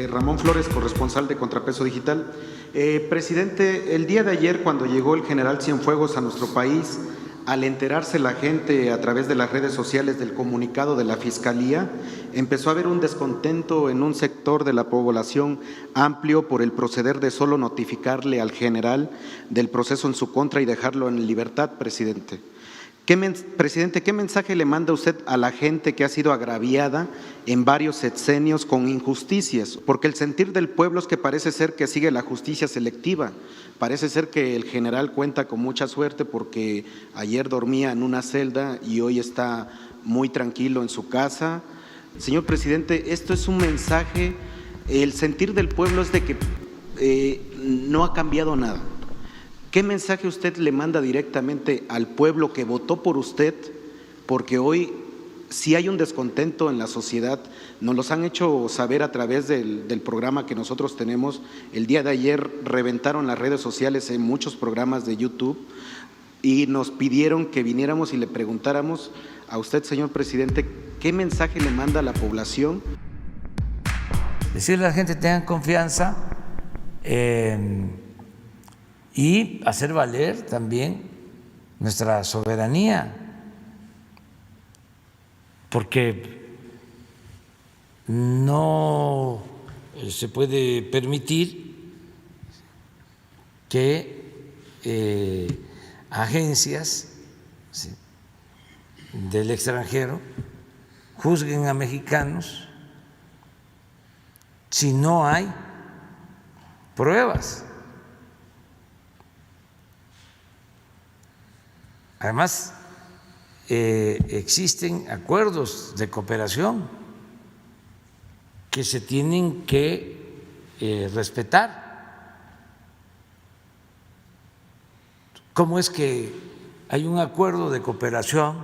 Ramón Flores, corresponsal de Contrapeso Digital. Presidente, el día de ayer, cuando llegó el general Cienfuegos a nuestro país, al enterarse la gente a través de las redes sociales del comunicado de la Fiscalía, empezó a haber un descontento en un sector de la población amplio por el proceder de solo notificarle al general del proceso en su contra y dejarlo en libertad, presidente. Presidente, ¿qué mensaje le manda usted a la gente que ha sido agraviada en varios sexenios con injusticias? Porque el sentir del pueblo es que parece ser que sigue la justicia selectiva. Parece ser que el general cuenta con mucha suerte porque ayer dormía en una celda y hoy está muy tranquilo en su casa. Señor presidente, esto es un mensaje, el sentir del pueblo es de que no ha cambiado nada. ¿Qué mensaje usted le manda directamente al pueblo que votó por usted? Porque hoy sí hay un descontento en la sociedad, nos los han hecho saber a través del programa que nosotros tenemos. El día de ayer reventaron las redes sociales en muchos programas de YouTube y nos pidieron que viniéramos y le preguntáramos a usted, señor presidente, ¿qué mensaje le manda a la población? Decirle a la gente tengan confianza y hacer valer también nuestra soberanía, porque no se puede permitir que agencias del extranjero juzguen a mexicanos si no hay pruebas. Además, existen acuerdos de cooperación que se tienen que respetar. ¿Cómo es que hay un acuerdo de cooperación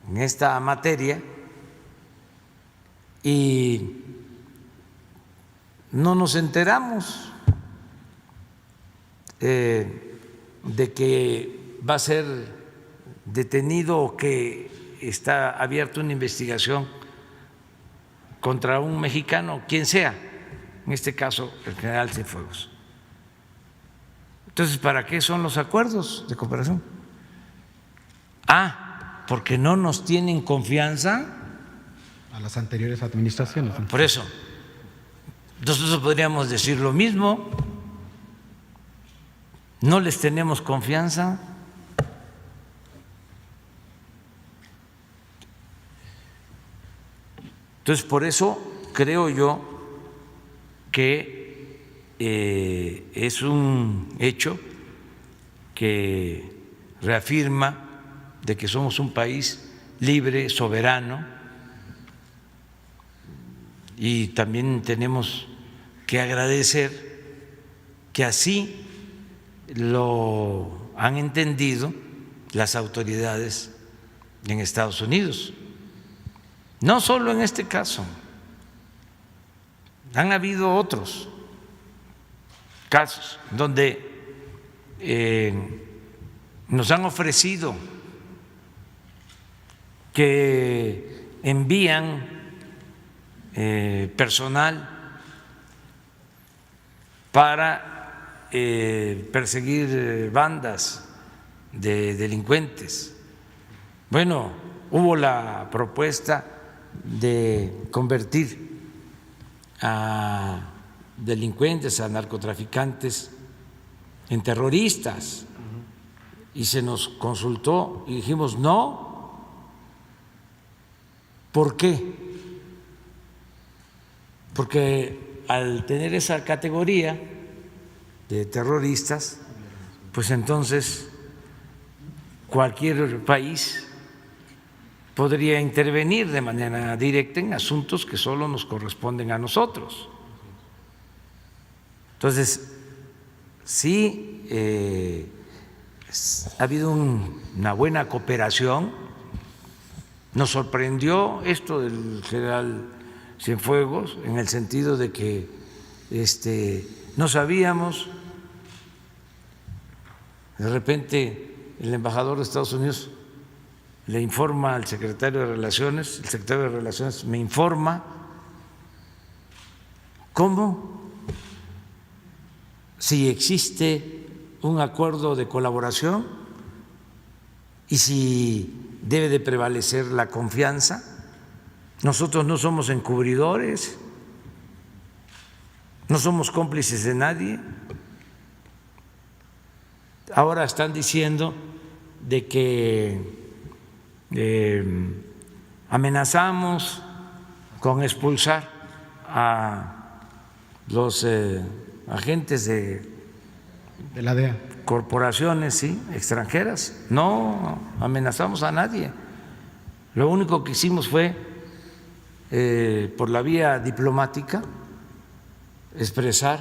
en esta materia y no nos enteramos de que va a ser detenido o que está abierta una investigación contra un mexicano, quien sea, en este caso el general Cienfuegos? Entonces, ¿para qué son los acuerdos de cooperación? Porque no nos tienen confianza a las anteriores administraciones. Por eso, nosotros podríamos decir lo mismo, no les tenemos confianza. Entonces, por eso creo yo que es un hecho que reafirma de que somos un país libre, soberano, y también tenemos que agradecer que así lo han entendido las autoridades en Estados Unidos. No solo en este caso, han habido otros casos donde nos han ofrecido que envían personal para perseguir bandas de delincuentes. Bueno, hubo la propuesta de convertir a delincuentes, a narcotraficantes en terroristas, y se nos consultó y dijimos no. ¿Por qué? Porque al tener esa categoría de terroristas, pues entonces cualquier país podría intervenir de manera directa en asuntos que solo nos corresponden a nosotros. Entonces, sí ha habido una buena cooperación. Nos sorprendió esto del general Cienfuegos en el sentido de que no sabíamos, de repente el embajador de Estados Unidos le informa al secretario de Relaciones, el secretario de Relaciones me informa ¿cómo? Si existe un acuerdo de colaboración y si debe de prevalecer la confianza. Nosotros no somos encubridores, no somos cómplices de nadie. Ahora están diciendo de que amenazamos con expulsar a los agentes de la DEA, corporaciones, sí, extranjeras. No amenazamos a nadie. Lo único que hicimos fue, por la vía diplomática, expresar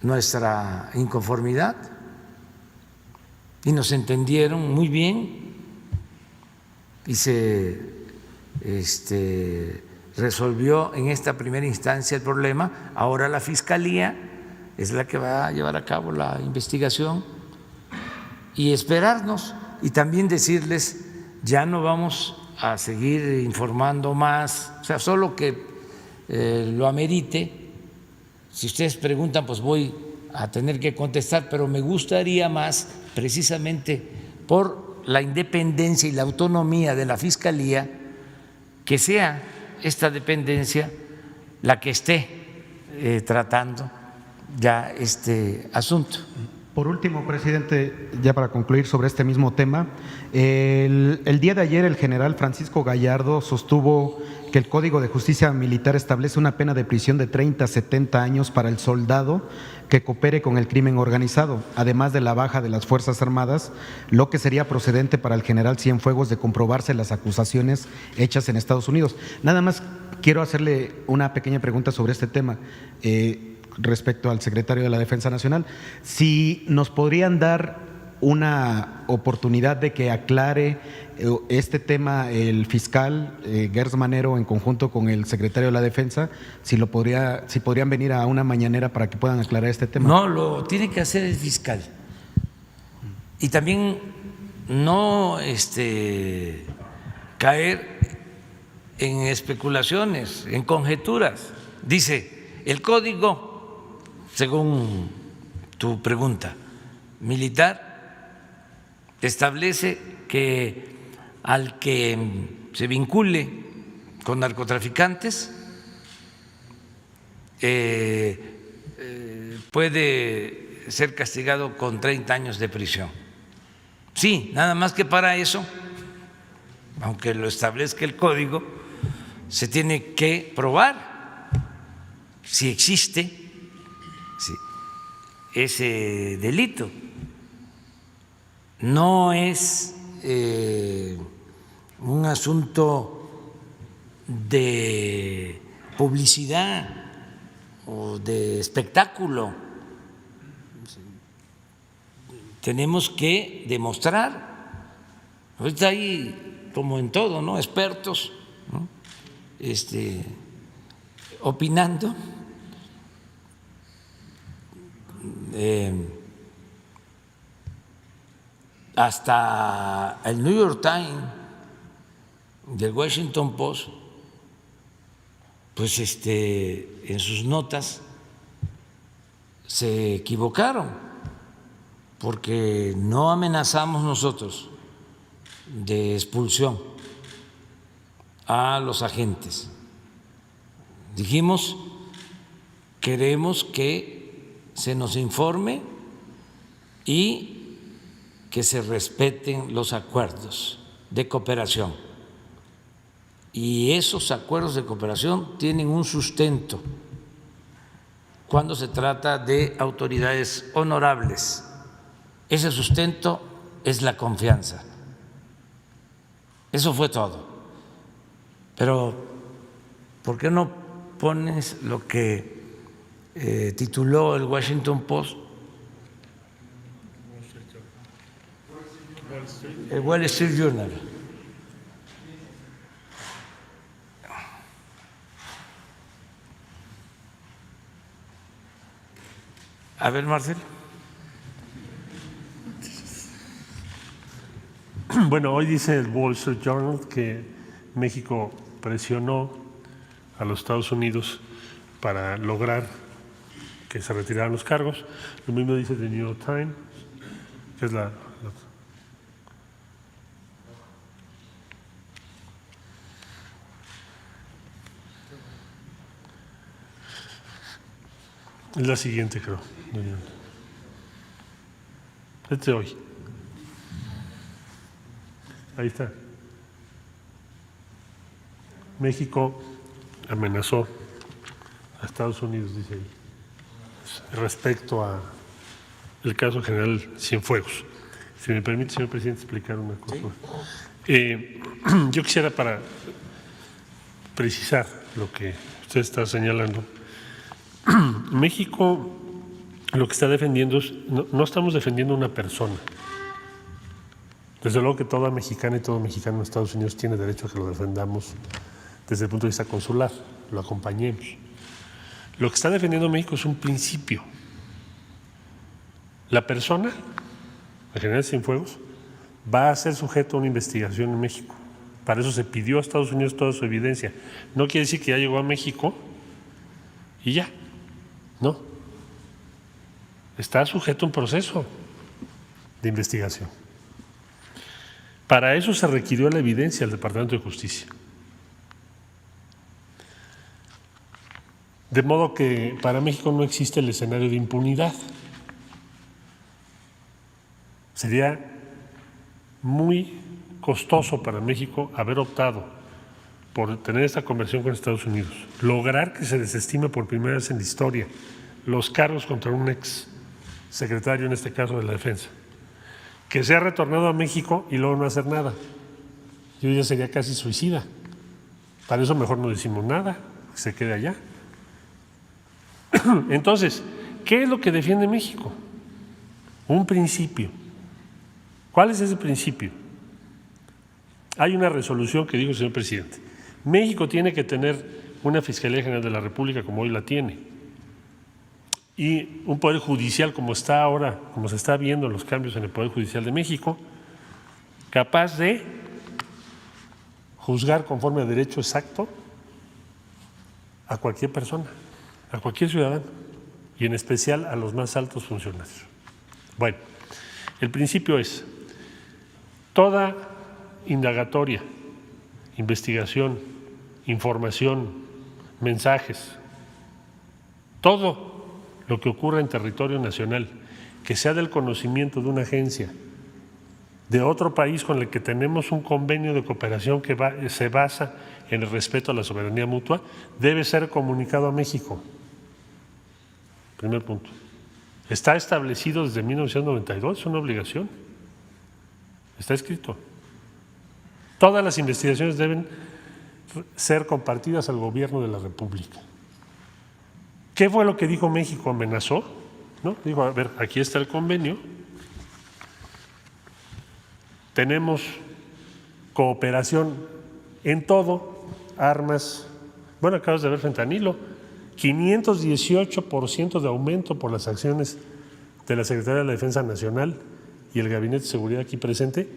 nuestra inconformidad y nos entendieron muy bien y se resolvió en esta primera instancia el problema. Ahora la Fiscalía es la que va a llevar a cabo la investigación y esperarnos, y también decirles, ya no vamos a seguir informando más, o sea, solo que lo amerite. Si ustedes preguntan, pues voy a tener que contestar, pero me gustaría más, precisamente por la independencia y la autonomía de la Fiscalía, que sea esta dependencia la que esté tratando ya este asunto. Por último, presidente, ya para concluir sobre este mismo tema, el día de ayer el general Francisco Gallardo sostuvo que el Código de Justicia Militar establece una pena de prisión de 30 a 70 años para el soldado que coopere con el crimen organizado, además de la baja de las Fuerzas Armadas, lo que sería procedente para el general Cienfuegos de comprobarse las acusaciones hechas en Estados Unidos. Nada más quiero hacerle una pequeña pregunta sobre este tema. Respecto al secretario de la Defensa Nacional, si nos podrían dar una oportunidad de que aclare este tema el fiscal Gers Manero en conjunto con el secretario de la Defensa, si podrían venir a una mañanera para que puedan aclarar este tema. No, lo tiene que hacer el fiscal. Y también no caer en especulaciones, en conjeturas. Dice, el código, según tu pregunta, militar, establece que al que se vincule con narcotraficantes puede ser castigado con 30 años de prisión. Sí, nada más que para eso, aunque lo establezca el código, se tiene que probar si existe ese delito. No es un asunto de publicidad o de espectáculo. Tenemos que demostrar. Ahorita hay, como en todo, ¿no?, expertos, ¿no?, opinando. Hasta el New York Times y el Washington Post, pues en sus notas se equivocaron, porque no amenazamos nosotros de expulsión a los agentes. Dijimos, queremos que se nos informe y que se respeten los acuerdos de cooperación. Y esos acuerdos de cooperación tienen un sustento cuando se trata de autoridades honorables. Ese sustento es la confianza. Eso fue todo. Pero, ¿por qué no pones lo que tituló el Washington Post? El Wall Street Journal. A ver, Marcelo. Bueno, hoy dice el Wall Street Journal que México presionó a los Estados Unidos para lograr que se retiraran los cargos. Lo mismo dice The New York Times, que es es la siguiente, creo. Este de hoy. Ahí está. México amenazó a Estados Unidos, dice ahí, respecto a el caso general Cienfuegos. Si me permite, señor presidente, explicar una cosa. ¿Sí? Yo quisiera, para precisar lo que usted está señalando, México lo que está defendiendo es, no estamos defendiendo a una persona. Desde luego que toda mexicana y todo mexicano en Estados Unidos tiene derecho a que lo defendamos desde el punto de vista consular, lo acompañemos. Lo que está defendiendo México es un principio. La persona, el general Cienfuegos, va a ser sujeto a una investigación en México. Para eso se pidió a Estados Unidos toda su evidencia. No quiere decir que ya llegó a México y ya. No. Está sujeto a un proceso de investigación. Para eso se requirió la evidencia al Departamento de Justicia. De modo que para México no existe el escenario de impunidad. Sería muy costoso para México haber optado por tener esta conversión con Estados Unidos, lograr que se desestime por primera vez en la historia los cargos contra un ex secretario, en este caso de la Defensa, que se ha retornado a México y luego no hacer nada. Yo ya sería casi suicida. Para eso mejor no decimos nada, que se quede allá. Entonces, ¿qué es lo que defiende México? Un principio. ¿Cuál es ese principio? Hay una resolución que dijo el señor presidente. México tiene que tener una Fiscalía General de la República como hoy la tiene y un Poder Judicial como está ahora, como se está viendo los cambios en el Poder Judicial de México, capaz de juzgar conforme a derecho exacto a cualquier persona, a cualquier ciudadano y en especial a los más altos funcionarios. Bueno, el principio es toda indagatoria, investigación, información, mensajes, todo lo que ocurra en territorio nacional, que sea del conocimiento de una agencia de otro país con el que tenemos un convenio de cooperación que se basa en el respeto a la soberanía mutua, debe ser comunicado a México. Primer punto. Está establecido desde 1992, es una obligación. Está escrito. Todas las investigaciones deben ser compartidas al gobierno de la República. ¿Qué fue lo que dijo México? ¿Amenazó? ¿No? Dijo, a ver, aquí está el convenio. Tenemos cooperación en todo, armas. Bueno, acabas de ver fentanilo, 518% de aumento por las acciones de la Secretaría de la Defensa Nacional y el Gabinete de Seguridad aquí presente,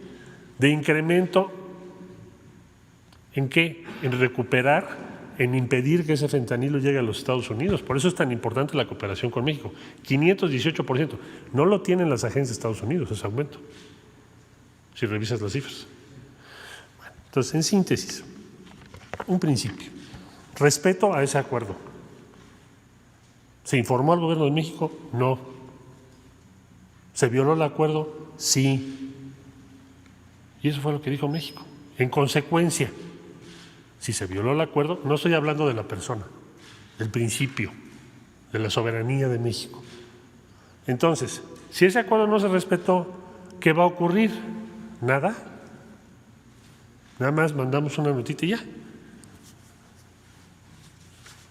de incremento ¿en qué? En recuperar, en impedir que ese fentanilo llegue a los Estados Unidos. Por eso es tan importante la cooperación con México. 518%. No lo tienen las agencias de Estados Unidos, ese aumento, si revisas las cifras. Bueno, entonces, en síntesis, un principio. Respeto a ese acuerdo. ¿Se informó al gobierno de México? No. ¿Se violó el acuerdo? Sí. Y eso fue lo que dijo México. En consecuencia, si se violó el acuerdo, no estoy hablando de la persona, del principio, de la soberanía de México. Entonces, si ese acuerdo no se respetó, ¿qué va a ocurrir? Nada. Nada más mandamos una notita y ya.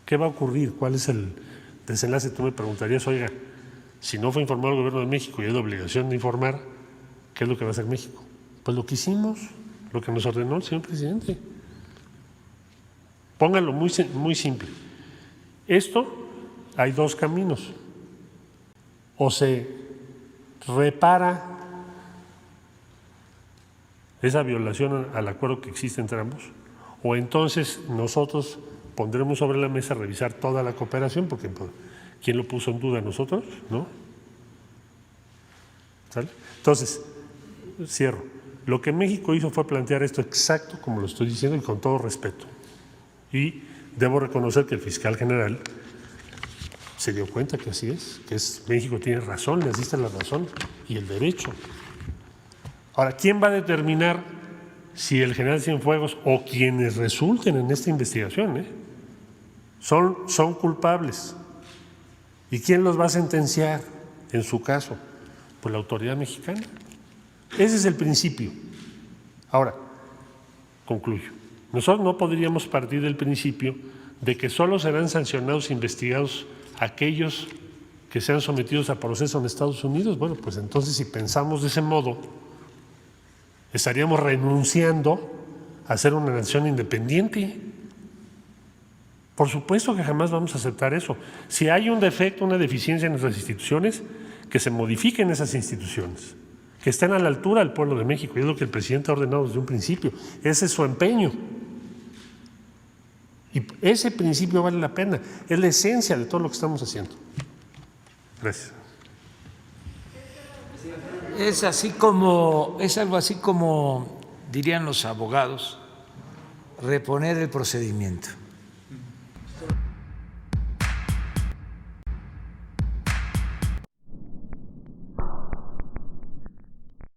¿Qué va a ocurrir? ¿Cuál es el desenlace? Tú me preguntarías, oiga, si no fue informado el gobierno de México y hay la obligación de informar, ¿qué es lo que va a hacer México? Pues lo que hicimos, lo que nos ordenó el señor presidente. Pónganlo muy simple. Esto hay dos caminos. O se repara esa violación al acuerdo que existe entre ambos, o entonces nosotros pondremos sobre la mesa revisar toda la cooperación, porque pues, ¿quién lo puso en duda? ¿Nosotros? ¿No? ¿Sale? Entonces, cierro. Lo que México hizo fue plantear esto exacto como lo estoy diciendo y con todo respeto. Y debo reconocer que el fiscal general se dio cuenta que así es, México tiene razón, le asiste la razón y el derecho. Ahora, ¿quién va a determinar si el general Cienfuegos o quienes resulten en esta investigación son culpables? ¿Y quién los va a sentenciar en su caso? Pues la autoridad mexicana. Ese es el principio. Ahora, concluyo. Nosotros no podríamos partir del principio de que solo serán sancionados e investigados aquellos que sean sometidos a proceso en Estados Unidos. Bueno, pues entonces si pensamos de ese modo, estaríamos renunciando a ser una nación independiente. Por supuesto que jamás vamos a aceptar eso. Si hay un defecto, una deficiencia en nuestras instituciones, que se modifiquen esas instituciones, que estén a la altura del pueblo de México. Y es lo que el presidente ha ordenado desde un principio. Ese es su empeño. Y ese principio vale la pena. Es la esencia de todo lo que estamos haciendo. Gracias. Es algo así como, dirían los abogados, reponer el procedimiento.